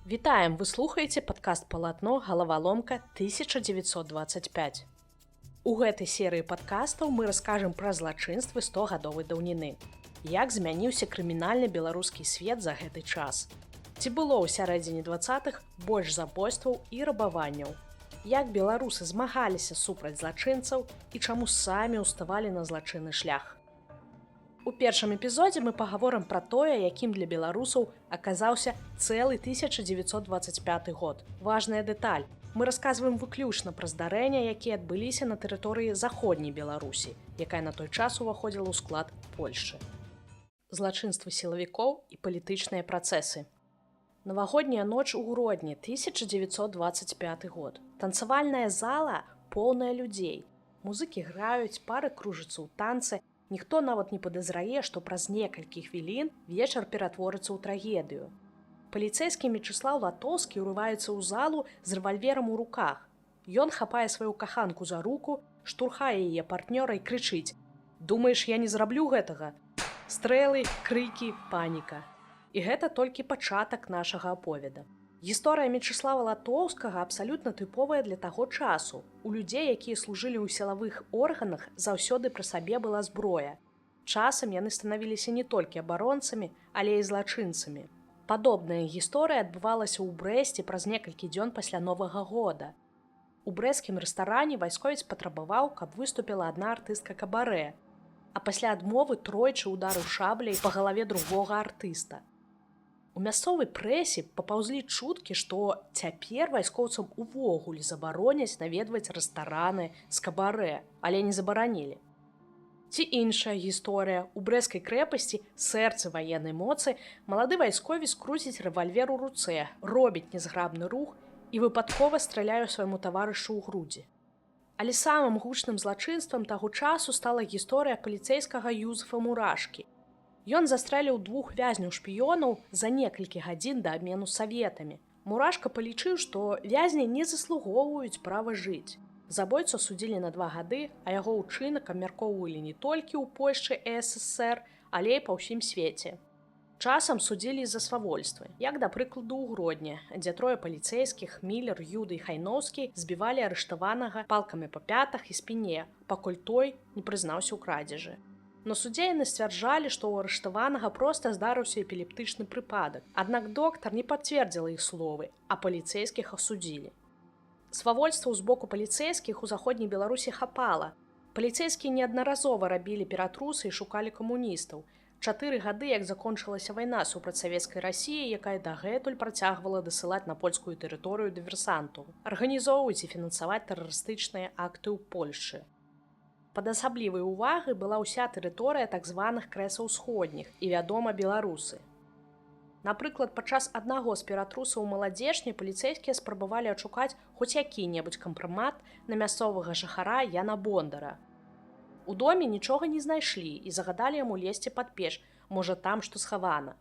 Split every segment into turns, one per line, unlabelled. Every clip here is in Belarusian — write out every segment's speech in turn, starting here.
Вітаем, вы слухаеце падкаст «Палатно. Галаваломка 1925». У гэтай серыі падкастаў мы раскажам пра злачынствы 100гадовай даўніны. Як змяніўся крымінальны беларускі свет за гэты час? Ці было ў сярэдзіне 20-х больш забойстваў і рабаванняў? Як беларусы змагаліся супраць злачынцаў і чаму самі ўставалі на злачынны шлях? У першым эпізодзе мы пагаворым пра тое, якім для беларусаў аказаўся цэлы 1925 год. Важная дэталь. Мы расказваем выключна пра здарэння, якія адбыліся на тэрыторыі заходняй Беларусі, якая на той час уваходзіла ў склад Польшчы. Злачынствы сілавікоў і палітычныя працэсы. Навагодняя ноч у грудні 1925 год. Танцавальная зала поўная людзей. Музыкі граюць, пары кружацца ў танцы. Ніхто нават не падазрае, што праз некалькі хвілін вечар ператворыцца ў трагедыю. Паліцэйскі Мечыслаў Латоўскі ўрываецца ў залу з рэвальверам у руках. Ён хапае сваю каханку за руку, штурхае яе партнёра і крычыць: «Думаеш, я не зраблю гэтага?» Стрэлы, крыкі, паніка. І гэта толькі пачатак нашага аповеда. Гісторыя Мечыслава Латоўскага абсалютна тыповая для таго часу. У людзей, якія служылі ў сілавых органах, заўсёды пры сабе была зброя. Часам яны станавіліся не толькі абаронцамі, але і злачынцамі. Падобная гісторыя адбывалася ў Брэсце праз некалькі дзён пасля Новага года. У брэсцкім рэстаране вайсковец патрабаваў, каб выступіла адна артыстка кабарэ, а пасля адмовы тройчы ударыў шабляй па галаве другога артыста. У мясцовай прэсе папаўзлі чуткі, што цяпер вайскоўцам увогуле забароняць наведваць рэстараны з кабарэ, але не забаранілі. Ці іншая гісторыя. У брэсцкай крэпасці, сэрцы ваеннай моцы, малады вайсковец круціць рэвальвер у руцэ, робіць нязграбны рух і выпадкова страляе свайму таварышу ў грудзі. Але самым гучным злачынствам таго часу стала гісторыя паліцэйскага Юзефа Мурашкі. Ён застрэліў 2 вязняў-шпіёнаў за некалькі гадзін да абмену саветамі. Мурашка палічыў, што вязні не заслугоўваюць права жыць. Забойцу судзілі на 2 гады, а яго ўчынак абмяркоўвалі не толькі ў Польшчы і СССР, але і па ўсім свеце. Часам судзілі за свавольствы, як, да прыкладу, у Гродні, дзе 3 паліцэйскіх, Міллер, Юда і Хайноўскі, збівалі арыштаванага палкамі па пятах і спіне, пакуль той не прызнаўся ў крадзежы. На судзе яны сцвярджалі, што ў арыштаванага проста здарыўся эпілептычны прыпадак. Аднак доктар не пацвердзіла іх словы, а паліцэйскіх асудзілі. Свавольстваў з боку паліцэйскіх у заходняй Беларусі хапала. Паліцэйскія неаднаразова рабілі ператрусы і шукалі камуністаў. 4 гады, як закончылася вайна супраць савецкай Расіі, якая дагэтуль працягвала дасылаць на польскую тэрыторыю дыверсантаў, арганізоўваць і фінансаваць тэрарыстычныя акты ў Польшчы. Пад асаблівай увагай была ўся тэрыторыя так званых крэсаў усходніх і, вядома, беларусы. Напрыклад, падчас аднаго з ператрусаў у Маладзечні паліцэйскія спрабавалі адшукаць хоць які-небудзь кампрамат на мясцовага жыхара Яна Бондара. У доме нічога не знайшлі і загадалі яму лезці пад печ, можа, там што схавана.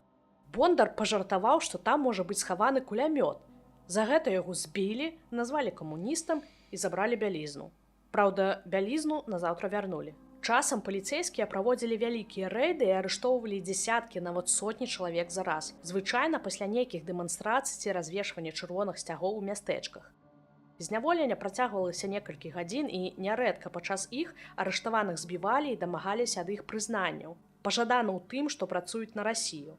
Бондар пажартаваў, што там можа быць схаваны кулямёт. За гэта яго збілі, назвалі камуністам і забралі бялізну. Праўда, бялізну назаўтра вярнулі. Часам паліцэйскія праводзілі вялікія рэйды і арыштоўвалі дзесяткі, нават сотні чалавек за раз. Звычайна пасля нейкіх дэманстрацый ці развешвання чырвоных сцягоў у мястэчках. Зняволенне працягвалася некалькі гадзін і нярэдка падчас іх арыштаваных збівалі і дамагаліся ад іх прызнанняў. Пажадана ў тым, што працуюць на Расію.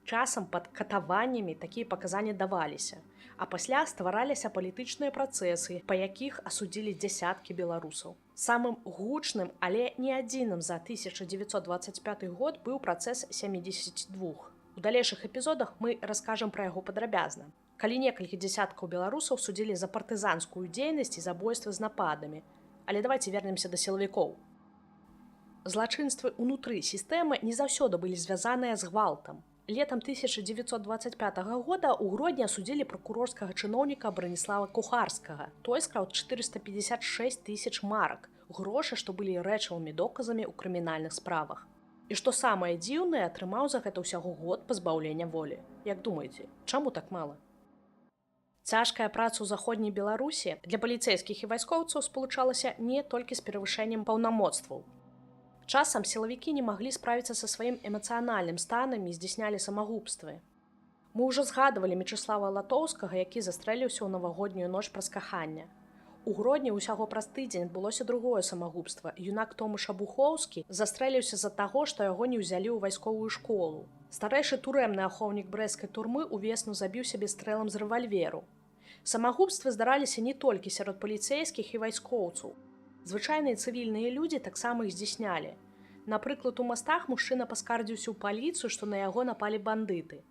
Часам пад катаваннямі такія паказанні даваліся, а пасля ствараліся палітычныя працэсы, па якіх асудзілі дзясяткі беларусаў. Самым гучным, але не адзіным за 1925 год быў працэс 72. У далейшых эпізодах мы раскажам пра яго падрабязна. Калі некалькі дзясяткаў беларусаў судзілі за партызанскую дзейнасць і забойствы з нападамі. Але давайте вернемся да сілавікоў. Злачынствы ўнутры сістэмы не заўсёды былі звязаныя з гвалтам. Летам 1925 года ў Гродні асудзілі пракурорскага чыноўніка Браніслава Кухарскага. Той скраў 456 тысяч марак, грошы, што былі рэчавымі доказамі ў крымінальных справах. І што самае дзіўнае, атрымаў за гэта ўсяго год пазбаўлення волі. Як думаеце, чаму так мала? Цяжкая праца ў заходняй Беларусі для паліцэйскіх і вайскоўцаў спалучалася не толькі з перавышэннем паўнамоцтваў. Часам сілавікі не маглі справіцца са сваім эмацыянальным станам і здзяйснялі самагубствы. Мы ўжо згадывалі Мечыслава Латоўскага, які застрэліўся ў навагоднюю ноч праз каханне. У Гродні ўсяго праз тыдзень адбылося другое самагубства. Юнак Томаш Абухоўскі застрэліўся з-за таго, што яго не ўзялі ў вайсковую школу. Старэйшы турэмны ахоўнік брэсцкай турмы ўвесну забіў сябе стрэлам з рэвальверу. Самагубствы здараліся не толькі сярод паліцэйскіх і вайскоўцаў. Звычайныя цывільныя людзі таксама іх здзяйснялі. Напрыклад, у Мастах мужчына паскардзіўся ў паліцыю, што на яго напалі бандыты.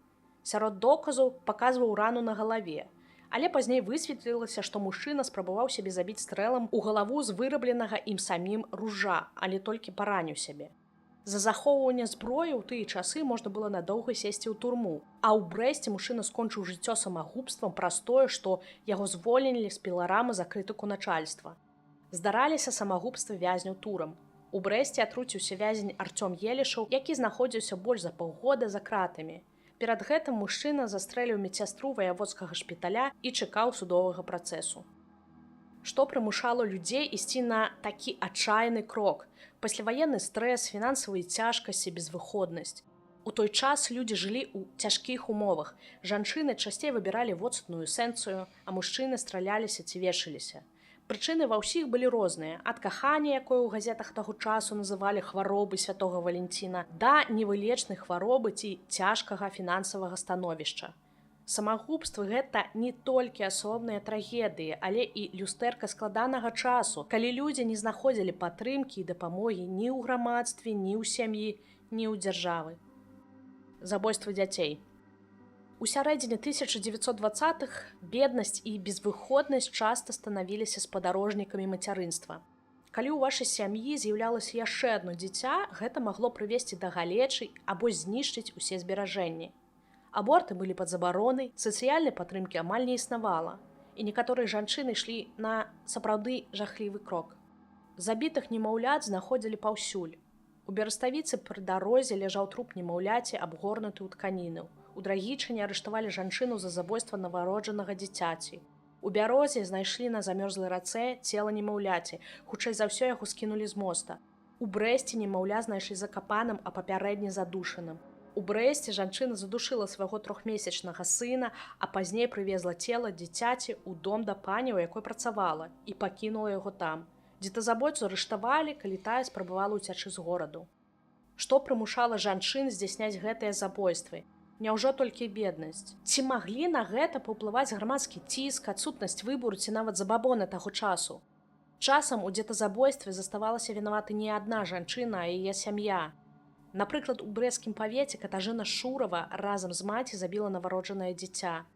Сярод доказаў паказваў рану на галаве, але пазней высветлілася, што мужчына спрабаваў сябе забіць стрэлам у галаву з вырабленага ім самім ружа, але толькі параніў сябе. За захоўванне зброі ў тыя часы можна было надоўга сесці ў турму, а ў Брэсце мужчына скончыў жыццё самагубствам праз тое, што яго звольнілі з піларамы за крытыку начальства. Здараліся самагубствы вязняў турам. У Брэсце атруціўся вязень Арцём Елішаў, які знаходзіўся больш за паўгода за кратамі. Перад гэтым мужчына застрэліў медсястру ваяводскага шпіталя і чакаў судовага працэсу. Што прымушала людзей ісці на такі адчайны крок? Пасляваенны стрэс, фінансавыя цяжкасці, безвыходнасць. У той час людзі жылі ў цяжкіх умовах. Жанчыны часцей выбіралі воцатную эсэнцыю, а мужчыны страляліся ці вешаліся. Прычыны ва ўсіх былі розныя, ад кахання, якое ў газетах таго часу называлі хваробы святога Валенціна, да невылечнай хваробы ці цяжкага фінансавага становішча. Самагубствы гэта не толькі асобныя трагедыі, але і люстэрка складанага часу, калі людзі не знаходзілі падтрымкі і дапамогі ні ў грамадстве, ні ў сям'і, ні ў дзяржавы. Забойствы дзяцей. У сярэдзіне 1920-х беднасць і безвыходнасць часта станавіліся спадарожнікамі мацярынства. Калі ў вашай сям'і з'яўлялася яшчэ адно дзіця, гэта магло прывесці да галечы або знішчыць усе зберажэнні. Аборты былі пад забаронай, сацыяльнай падтрымкі амаль не існавала, і некаторыя жанчыны ішлі на сапраўды жахлівы крок. Забітых немаўлят знаходзілі паўсюль. У Бераставіцы пры дарозе ляжаў труп немаўляці, абгорнуты ў тканіну. У Драгічыне арыштавалі жанчыну за забойства нованароджанага дзіцяці. У Бярозе знайшлі на замёрзлай рацэ цела немаўляці, хутчэй за ўсё яго скінулі з моста. У Брэсце немаўля знайшлі закапаным, а папярэдне задушаным. У Брэсце жанчына задушыла свайго 3-месячнага сына, а пазней прывезла цела дзіцяці ў дом да пані, у якой працавала, і пакінула яго там. Дзетазабойцу арыштавалі, калі тая спрабавала ўцячы з гораду. Што прымушала жанчын здзяйсняць гэтыя забойствы? Няўжо толькі беднасць? Ці маглі на гэта паўплываць грамадскі ціск, адсутнасць выбору ці нават забабоны таго часу? Часам у дзетазабойстве заставалася вінаваты не адна жанчына, а яе сям'я. Напрыклад, у брэсцкім павеце Катажына Шурава разам з маці забіла нованароджанае дзіця.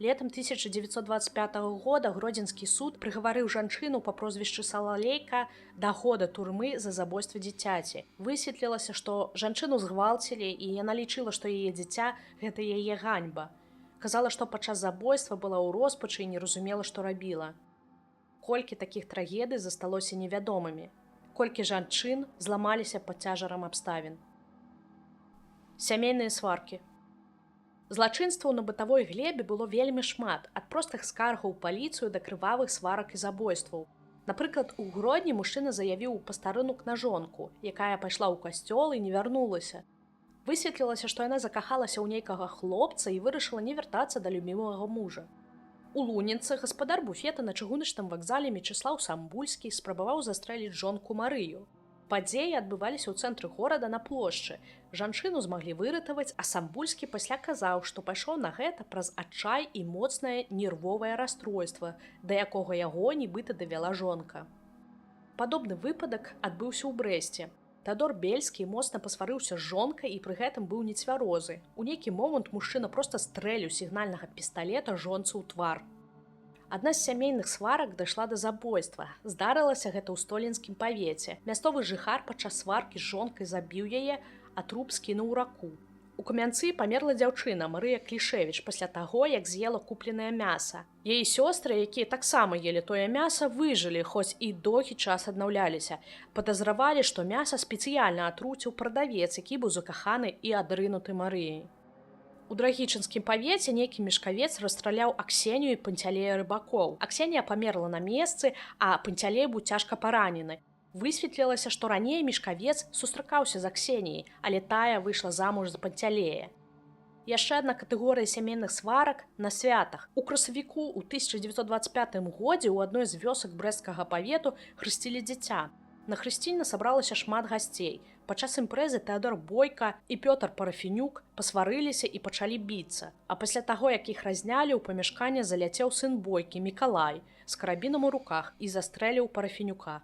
Летам 1925 года Гродзенскі суд прыгаварыў жанчыну па прозвішчы Салалейка да года турмы за забойства дзіцяці. Высветлілася, што жанчыну згвалцілі, і яна лічыла, што яе дзіця – гэта яе ганьба. Казала, што падчас забойства была ў роспачы і не разумела, што рабіла. Колькі такіх трагедый засталося невядомымі. Колькі жанчын зламаліся пад цяжарам абставін. Сямейныя сваркі. Злачынстваў на бытавой глебе было вельмі шмат, ад простых скаргаў у паліцыю да крывавых сварак і забойстваў. Напрыклад, у Гродні мужчына заявіў пастарынук на жонку, якая пайшла ў касцёл і не вярнулася. Высветлілася, што яна закахалася ў нейкага хлопца і вырашыла не вяртацца да любімага мужа. У Лунінцы гаспадар буфета на чыгуначным вакзале Мечыслаў Самбульскі спрабаваў застрэліць жонку Марыю. Падзеі адбываліся ў цэнтры горада на плошчы. Жанчыну змаглі выратаваць, а Самбульскі пасля казаў, што пайшоў на гэта праз адчай і моцнае нервовае расстройства, да якога яго нібыта давяла жонка. Падобны выпадак адбыўся ў Брэсце. Тэадор Бельскі моцна пасварыўся з жонкай і пры гэтым быў нецвярозы. У нейкі момант мужчына проста стрэліў сігнальнага пісталета жонцы ў твар. Адна з сямейных сварак дайшла да забойства. Здарылася гэта ў Столінскім павеце. Мясцовы жыхар падчас сваркі з жонкай забіў яе, а труп скінуў у раку. У Камянцы памерла дзяўчына Марыя Клішевіч пасля таго, як з'ела купленае мяса. Яе сёстры, якія таксама елі тое мяса, выжылі, хоць і доўгі час аднаўляліся. Падазравалі, што мяса спецыяльна атруціў прадавец, які быў закаханы і адрынуты Марыяй. У Драгічынскім павеце нейкі мешкавец расстраляў Аксенію і Пантялея Рыбакоў. Аксенія памерла на месцы, а Пантялей быў цяжка паранены. Высветлілася, што раней мешкавец сустракаўся з Аксеніяй, але тая выйшла замуж за Пантялея. Яшчэ адна катэгорыя сямейных сварак на святах. У красавіку ў 1925 годзе ў адной з вёсак брэсцкага павету хрысцілі дзіця. На хрысціне сабралася шмат гасцей. Падчас імпрэзы Тэадор Бойка і Пётр Парафенюк пасварыліся і пачалі біцца. А пасля таго, як іх разнялі, у памяшканне заляцеў сын Бойкі, Мікалай, з карабінам у руках і застрэліў Парафенюка.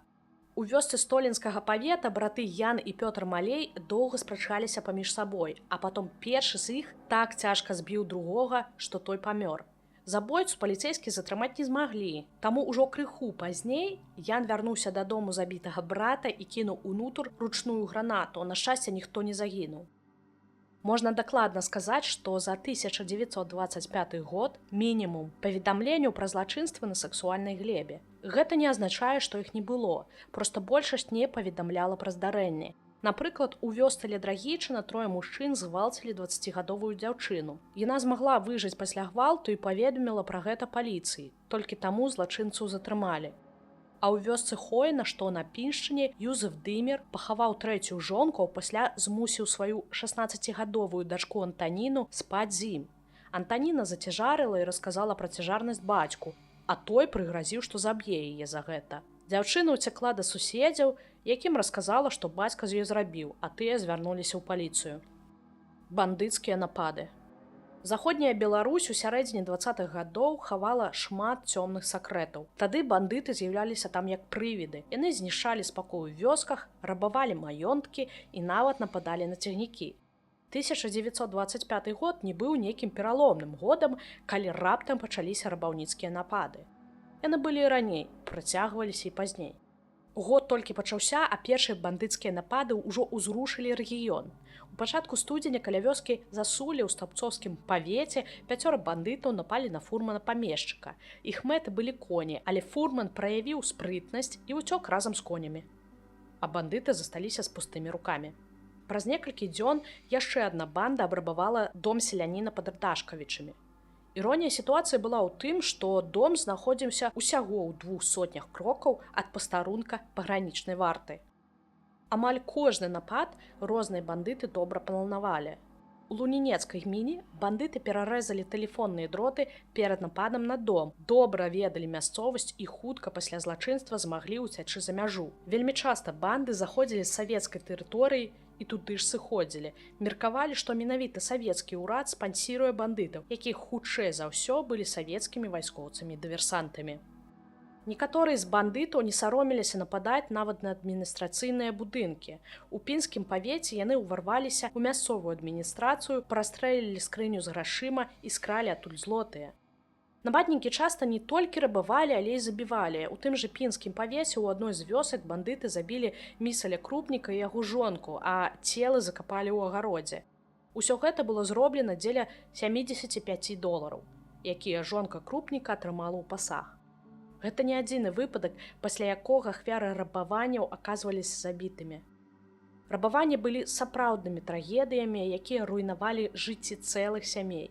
У вёсцы столінскага павета браты Ян і Пётр Малей доўга спрачаліся паміж сабой, а потом першы з іх так цяжка збіў другога, што той памёр. Забойцу паліцейскі затрымаць не змаглі, таму ўжо крыху пазней Ян вярнуўся дадому забітага брата і кінуў унутр ручную гранату, на шчасце ніхто не загінуў. Можна дакладна сказаць, што за 1925 год мінімум паведамленняў пра злачынствы на сексуальнай глебе. Гэта не азначае, што іх не было, проста большасць не паведамляла пра здарэнні. Напрыклад, у вёсцы Драгічына трое мужчын згвалцілі 20гадовую дзяўчыну. Яна змагла выжыць пасля гвалту і паведаміла пра гэта паліцыі, толькі таму злачынцу затрымалі. А ў вёсцы Хойна, што на Піншчыне, Юзеф Дымер пахаваў трэцюю жонку, а пасля змусіў сваю 16гадовую дачку Антаніну спаць з ім. Антаніна зацяжарыла і расказала пра цяжарнасць бацьку, а той прыгразіў, што заб'е яе за гэта. Дзяўчына ўцякла да суседзяў, якім расказала, што бацька з ёй зрабіў, а тыя звярнуліся ў паліцыю. Бандыцкія напады. Заходняя Беларусь у сярэдзіне 20-х гадоў хавала шмат цёмных сакрэтаў. Тады бандыты з'яўляліся там як прывіды. Яны знішчалі спакой у вёсках, рабавалі маёнткі і нават нападалі на цягнікі. 1925 год не быў нейкім пераломным годам, калі раптам пачаліся рабаўніцкія напады. Яны былі і раней, працягваліся і пазней. Год толькі пачаўся, а першыя бандыцкія напады ўжо ўзрушылі рэгіён. У пачатку студзеня каля вёскі Засулі ў Стапцоўскім павеце 5 бандытаў напалі на фурмана-памешчыка. Іх мэты былі коні, але фурман праявіў спрытнасць і ўцёк разам з конямі. А бандыты засталіся з пустымі рукамі. Праз некалькі дзён яшчэ адна банда абрабавала дом селяніна пад Ардашкавічамі. Іронія сітуацыі была ў тым, што дом знаходзіўся ўсяго ў 200 крокаў ад пастарунка пагранічнай варты. Амаль кожны напад розныя бандыты добра планавалі. У Лунінецкай гміне бандыты перарэзалі тэлефонныя дроты перад нападам на дом, добра ведалі мясцовасць і хутка пасля злачынства змаглі ўцячы за мяжу. Вельмі часта банды заходзілі з савецкай тэрыторыі і туды ж сыходзілі. Меркавалі, што менавіта савецкі ўрад спансіруе бандытаў, якіх хутчэй за ўсё былі савецкімі вайскоўцамі і дыверсантамі. Некаторыя з бандытаў не саромеліся нападаць нават на адміністрацыйныя будынкі. У пінскім павеце яны ўварваліся ў мясцовую адміністрацыю, прастрэлілі скрыню з грашыма і скралі адтуль злотыя. Нападнікі часта не толькі рабавалі, але і забівалі. У тым жа пінскім павесе ў адной з вёсак бандыты забілі Місаля Крупніка і яго жонку, а целы закапалі ў агародзе. Усё гэта было зроблена дзеля $75, якія жонка Крупніка атрымала ў пасаг. Гэта не адзіны выпадак, пасля якога ахвяры рабаванняў аказваліся забітымі. Рабаванні былі сапраўднымі трагедыямі, якія руйнавалі жыцці цэлых сямей.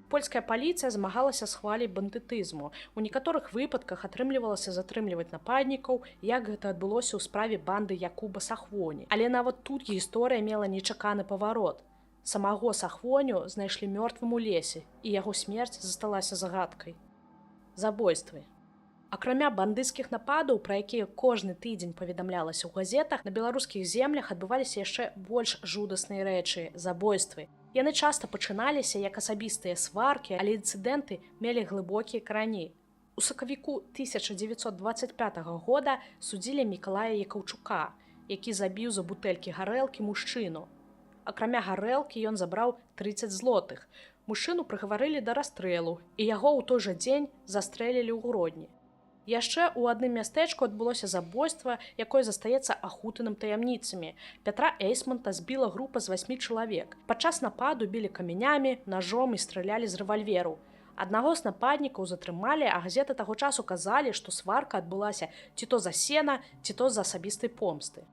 Польская паліцыя змагалася з хваляй бандытызму. У некаторых выпадках атрымлівалася затрымліваць нападнікаў, як гэта адбылося ў справе банды Якуба Сахвоні. Але нават тут гісторыя мела нечаканы паварот. Самаго Сахвоню знайшлі мёртвым у лесе, і яго смерць засталася загадкай. Забойствы. Акрамя бандыцкіх нападаў, пра якія кожны тыдзень паведамлялася ў газетах, на беларускіх землях адбываліся яшчэ больш жудасныя рэчы – забойствы. Яны часта пачыналіся як асабістыя сваркі, але інцыдэнты мелі глыбокія карані. У сакавіку 1925 года судзілі Мікалая Якаўчука, які забіў за бутэлькі гарэлкі мужчыну. Акрамя гарэлкі ён забраў 30 злотых. Мужчыну прыгаварылі да расстрэлу, і яго ў той жа дзень застрэлілі ў Гродні. Яшчэ ў адным мястэчку адбылося забойства, якое застаецца ахутаным таямніцамі. Пятра Эйсмонта збіла група з 8 чалавек. Падчас нападу білі камянямі, нажом і стралялі з рэвальверу. Аднаго з нападнікаў затрымалі, а газеты таго часу казалі, што сварка адбылася ці то за сена, ці то за асабістай помсты.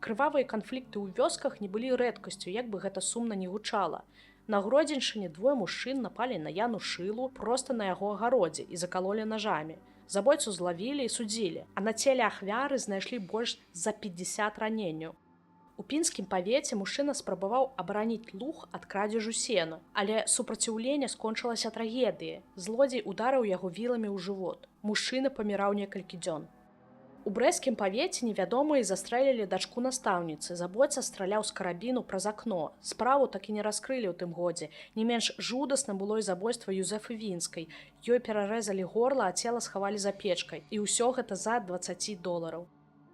Крывавыя канфлікты ў вёсках не былі рэдкасцю, як бы гэта сумна не гучала. На Гродзеншчыне двое мужчын напалі на Яну Шылу проста на яго агародзе і закалолі нажамі. Забойцу злавілі і судзілі, а на целе ахвяры знайшлі больш за 50 раненняў. У пінскім павеце мужчына спрабаваў абараніць луг ад крадзежу сена, але супраціўленне скончылася трагедыяй. Злодзей ударыў яго віламі ў жывот. Мужчына паміраў некалькі дзён. У брэсцкім павеце невядомыя застрэлілі дачку настаўніцы. Забойца страляў з карабіну праз акно. Справу так і не раскрылі ў тым годзе. Не менш жудасна было і забойства Юзефы Вінскай. Ёй перарэзалі горла, а цела схавалі за печкай. І ўсё гэта за $20.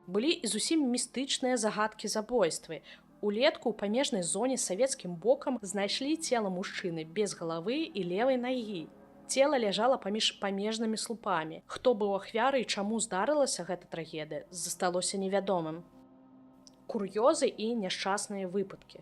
Былі і зусім містычныя загадкі забойствы. Улетку ў памежнай зоне з савецкім бокам знайшлі цела мужчыны без галавы і левай нагі. Цела ляжала паміж памежнымі слупамі. Хто быў ахвярай і чаму здарылася гэта трагедыя, засталося невядомым. Кур'ёзы і няшчасныя выпадкі.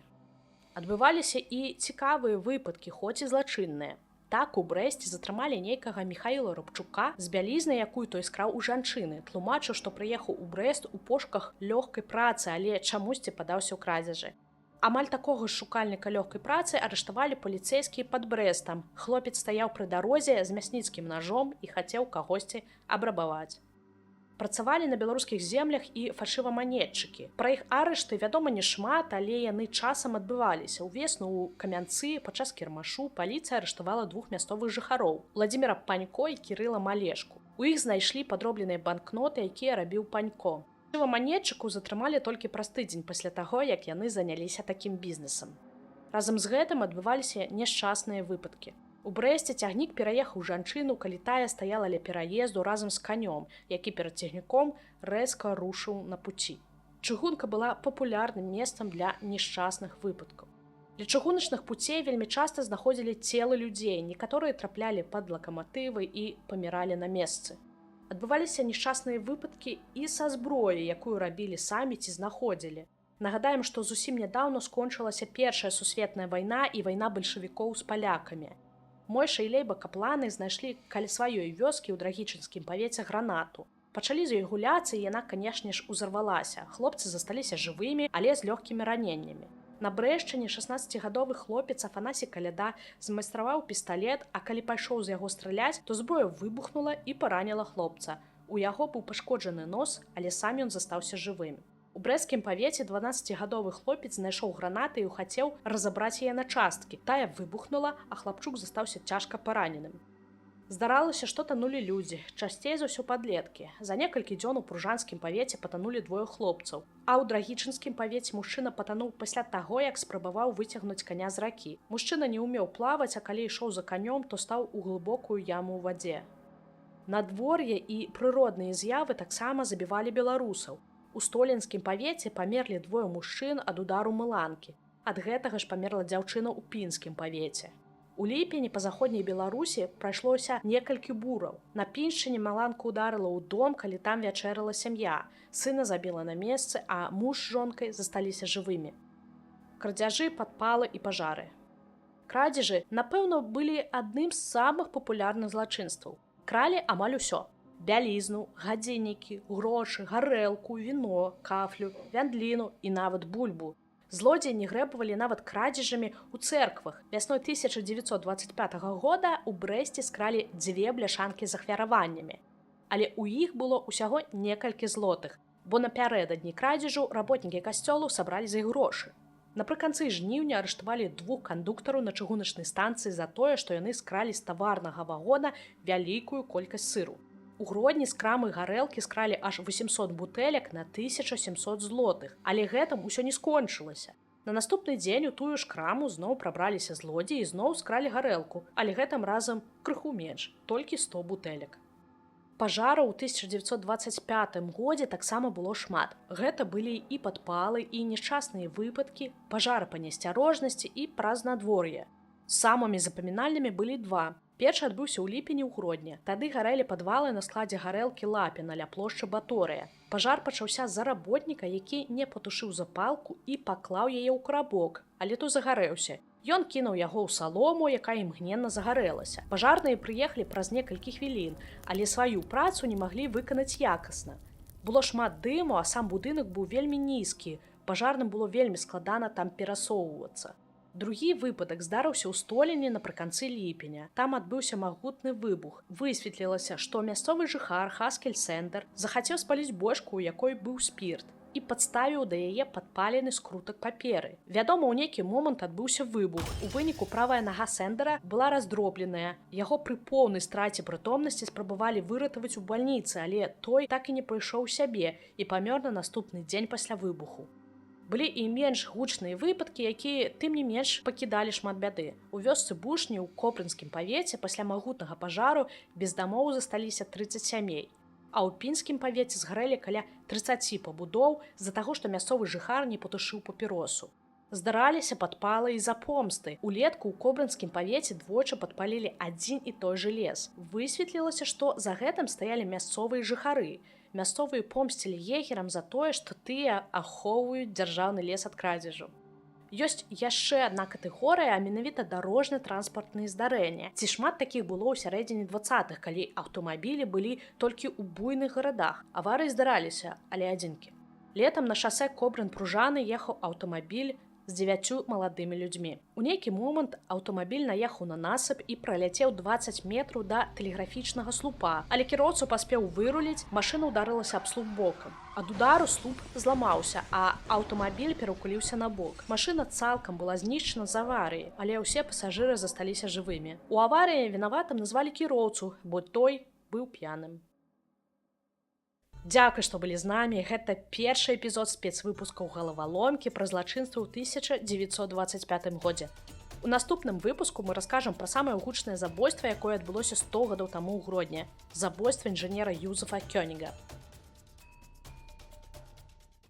Адбываліся і цікавыя выпадкі, хоць і злачынныя. Так у Брэсце затрымалі нейкага Міхаіла Рабчука з бялізнай, якую той скраў у жанчыны. Тлумачыў, што прыехаў у Брэст у пошуках лёгкай працы, але чамусьці падаўся ў крадзяжы. Амаль такога ж шукальніка лёгкай працы арыштавалі паліцэйскія пад Брэстам. Хлопец стаяў пры дарозе з мясніцкім нажом і хацеў кагосьці абрабаваць. Працавалі на беларускіх землях і фальшываманетчыкі. Пра іх арышты вядома не шмат, але яны часам адбываліся. Увесну ў Камянцы падчас кірмашу паліцыя арыштавала 2 мясцовых жыхароў – Владзіміра Панько і Кірыла Малешку. У іх знайшлі падробленыя банкноты, якія рабіў Панько. Фальшываманетчыку затрымалі толькі праз тыдзень пасля таго, як яны заняліся такім бізнесам. Разам з гэтым адбываліся няшчасныя выпадкі. У Брэсце цягнік пераехаў жанчыну, калі тая стаяла ля пераезду разам з канём, які перад цягніком рэзка рушыў на пуці. Чыгунка была папулярным месцам для нешчасных выпадкаў. Ля чыгуначных пуцей вельмі часта знаходзілі целы людзей, некаторыя траплялі пад лакаматывы і паміралі на месцы. Адбываліся нешчасныя выпадкі і са зброяй, якую рабілі самі ці знаходзілі. Нагадаем, што зусім нядаўна скончылася Першая сусветная вайна і вайна бальшавікоў з палякамі. Мойша і Лейба Капланы знайшлі каля сваёй вёскі ў Драгічынскім павеце гранату. Пачалі з ёй гуляцца, і яна, канешне ж, узарвалася. Хлопцы засталіся жывымі, але з лёгкімі раненнямі. На Брэшчыне 16-гадовы хлопец Афанасій Каляда змайстраваў пісталет, а калі пайшоў з яго страляць, то зброя выбухнула і параніла хлопца. У яго быў пашкоджаны нос, але сам ён застаўся жывым. У брэсцкім павеце 12-гадовы хлопец знайшоў гранаты і хацеў разабраць яе на часткі. Тая выбухнула, а хлапчук застаўся цяжка параненым. Здаралася, што танулі людзі, часцей за ўсё падлеткі. За некалькі дзён у Пружанскім павеце патанулі 2 хлопцаў, а ў Драгічынскім павеце мужчына патануў пасля таго, як спрабаваў выцягнуць каня з ракі. Мужчына не ўмеў плаваць, а калі ішоў за канём, то стаў у глыбокую яму ў вадзе. Надвор'е і прыродныя з'явы таксама забівалі беларусаў. У Столінскім павеце памерлі 2 мужчын ад удару мыланкі. Ад гэтага ж памерла дзяўчына ў Пінскім павеце. У ліпені па заходняй Беларусі прайшлося некалькі бураў. На Піншчыне мыланка ударыла ў дом, калі там вячэрала сям'я. Сына забіла на месцы, а муж з жонкай засталіся жывымі. Крадзяжы, падпалы і пажары. Крадзежы, напэўна, былі адным з самых папулярных злачынстваў. Кралі амаль усё. Бялізну, гадзіннікі, грошы, гарэлку, віно, кафлю, вяндліну і нават бульбу. Злодзеі не грэбавалі нават крадзежамі ў цэрквах. Вясной 1925 года ў Брэсце скралі 2 бляшанкі з ахвяраваннямі. Але ў іх было ўсяго некалькі злотых, бо напярэдадні крадзежу работнікі касцёлу сабралі за іх грошы. Напрыканцы жніўня арыштавалі 2 кандуктараў на чыгуначнай станцыі за тое, што яны скралі з таварнага вагона вялікую колькасць сыру. У Гродні з крамы гарэлкі скралі аж 800 бутэлек на 1700 злотых, але гэтым усё не скончылася. На наступны дзень у тую ж краму зноў прабраліся злодзеі і зноў скралі гарэлку, але гэтым разам крыху менш, толькі 100 бутэлек. Пажараў у 1925 годзе таксама было шмат. Гэта былі і падпалы, і нешчасныя выпадкі, пажары па неасцярожнасці і праз надвор'е. Самымі запамінальнымі былі 2. Першы адбыўся ў ліпені ў Гродні. Тады гарэлі падвалы на складзе гарэлкі Лапіна ля плошчы Баторыя. Пажар пачаўся з-за работніка, які не патушыў запалку і паклаў яе ў карабок, але той загарэўся. Ён кінуў яго ў салому, якая імгненна загарэлася. Пажарныя прыехалі праз некалькі хвілін, але сваю працу не маглі выканаць якасна. Было шмат дыму, а сам будынак быў вельмі нізкі. Пажарным было вельмі складана там перасоўвацца. Другі выпадак здарыўся ў Століне напрыканцы ліпеня. Там адбыўся магутны выбух. Высветлілася, што мясцовы жыхар Хаскель Сендер захацеў спаліць бочку, у якой быў спірт. і падставіў да яе падпалены скрутак паперы. Вядома, у нейкі момант адбыўся выбух. У выніку правая нага Сэндера была раздробленая. Яго пры поўнай страце прытомнасці спрабавалі выратаваць у бальніцы, але той так і не прыйшоў у сябе і памёр на наступны дзень пасля выбуху. Былі і менш гучныя выпадкі, якія, тым не менш, пакідалі шмат бяды. У вёсцы Бушні ў Копрынскім павеце пасля магутнага пажару без дамоў засталіся 30 сямей. А ў Пінскім павеце згарэлі каля 30 пабудоў з-за таго, што мясцовы жыхар не патушыў папіросу. Здараліся падпалы і-за помсты. Улетку ў Кобрынскім павеце двойчы падпалілі адзін і той жа лес. Высветлілася, што за гэтым стаялі мясцовыя жыхары. Мясцовыя помсцілі егерам за тое, што тыя ахоўваюць дзяржаўны лес ад крадзежу. Ёсць яшчэ адна катэгорыя, а менавіта дарожна-транспартныя здарэнні. Ці шмат такіх было ў сярэдзіне 20-х, калі аўтамабілі былі толькі ў буйных гарадах. Аварыі здараліся, але адзінкі. Летам на шасэ Кобрын-Пружаны ехаў аўтамабіль з 9 маладымі людзьмі. У нейкі момант аўтамабіль наехаў на насып і праляцеў 20 метраў да тэлеграфічнага слупа, але кіроўца паспеў выруліць, машына ўдарылася аб слуп бокам. Ад удару слуп зламаўся, а аўтамабіль перакуліўся на бок. Машына цалкам была знішчана з аварыі, але ўсе пасажыры засталіся жывымі. У аварыі вінаватым назвалі кіроўцу, бо той быў п'яным. Дзякуй, што былі з намі. Гэта першы эпізод спецвыпускаў галаваломкі пра злачынства ў 1925 годзе. У наступным выпуску мы раскажам пра самае гучнае забойства, якое адбылося 100 гадоў таму ў Гродні. Забойства інжынера Юзефа Кёніга.